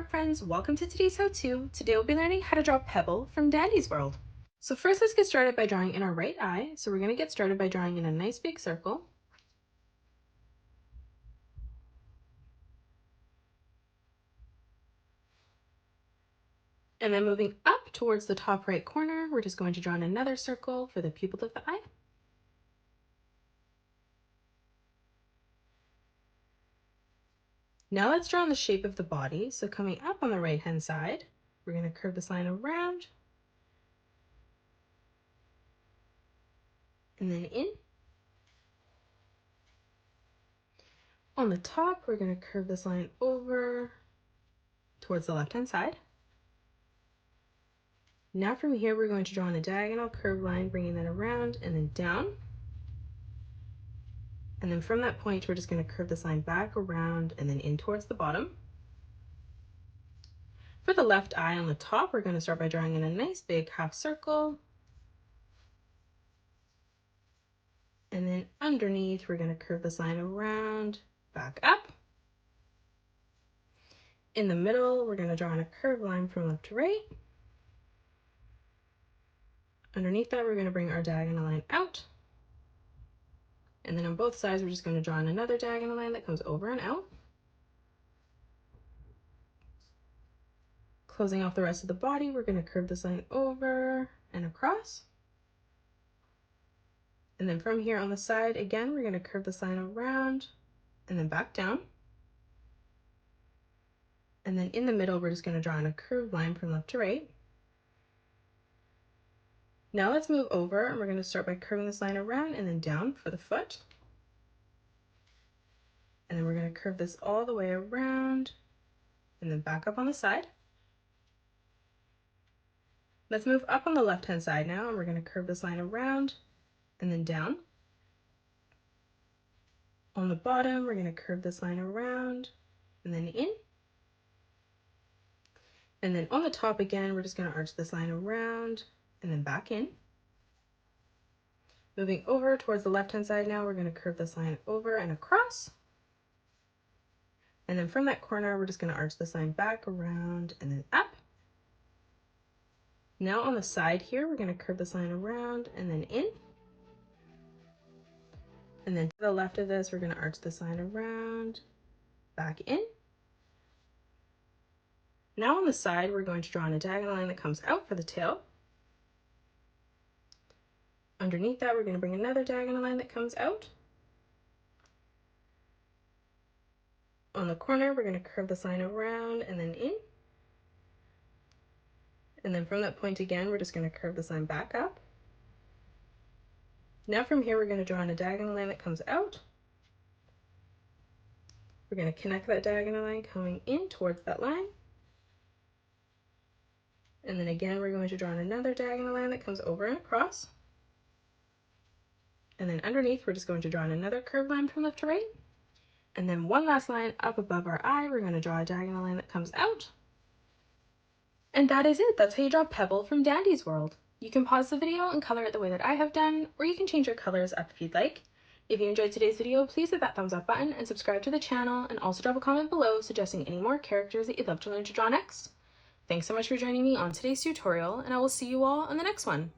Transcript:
art friends, welcome to today's how-to. Today we'll be learning how to draw Pebble from Dandy's World. So first let's get started by drawing in our right eye. So we're going to get started by drawing in a nice big circle. And then moving up towards the top right corner, we're just going to draw in another circle for the pupil of the eye. Now let's draw in the shape of the body. So coming up on the right hand side, we're going to curve this line around and then in. On the top, we're going to curve this line over towards the left hand side. Now from here, we're going to draw in a diagonal curved line, bringing that around and then down. And then from that point, we're just going to curve this line back around and then in towards the bottom. For the left eye on the top, we're going to start by drawing in a nice big half circle. And then underneath, we're going to curve this line around, back up. In the middle, we're going to draw in a curved line from left to right. Underneath that, we're going to bring our diagonal line out. And then on both sides, we're just going to draw in another diagonal line that comes over and out. Closing off the rest of the body, we're going to curve this line over and across. And then from here on the side, again, we're going to curve this line around and then back down. And then in the middle, we're just going to draw in a curved line from left to right. Now let's move over and we're going to start by curving this line around and then down for the foot. And then we're going to curve this all the way around and then back up on the side. Let's move up on the left hand side now and we're going to curve this line around and then down. On the bottom, we're going to curve this line around and then in. And then on the top again, we're just going to arch this line around and then back in. Moving over towards the left hand side now, we're going to curve this line over and across. And then from that corner, we're just going to arch this line back around and then up. Now on the side here, we're going to curve this line around and then in. And then to the left of this, we're going to arch this line around, back in. Now on the side, we're going to draw in a diagonal line that comes out for the tail. Underneath that, we're going to bring another diagonal line that comes out. On the corner, we're going to curve this line around and then in. And then from that point again, we're just going to curve this line back up. Now from here, we're going to draw in a diagonal line that comes out. We're going to connect that diagonal line coming in towards that line. And then again, we're going to draw in another diagonal line that comes over and across. And then underneath, we're just going to draw in another curved line from left to right. And then one last line up above our eye, we're going to draw a diagonal line that comes out. And that is it. That's how you draw Pebble from Dandy's World. You can pause the video and color it the way that I have done, or you can change your colors up if you'd like. If you enjoyed today's video, please hit that thumbs up button and subscribe to the channel, and also drop a comment below suggesting any more characters that you'd love to learn to draw next. Thanks so much for joining me on today's tutorial, and I will see you all in the next one.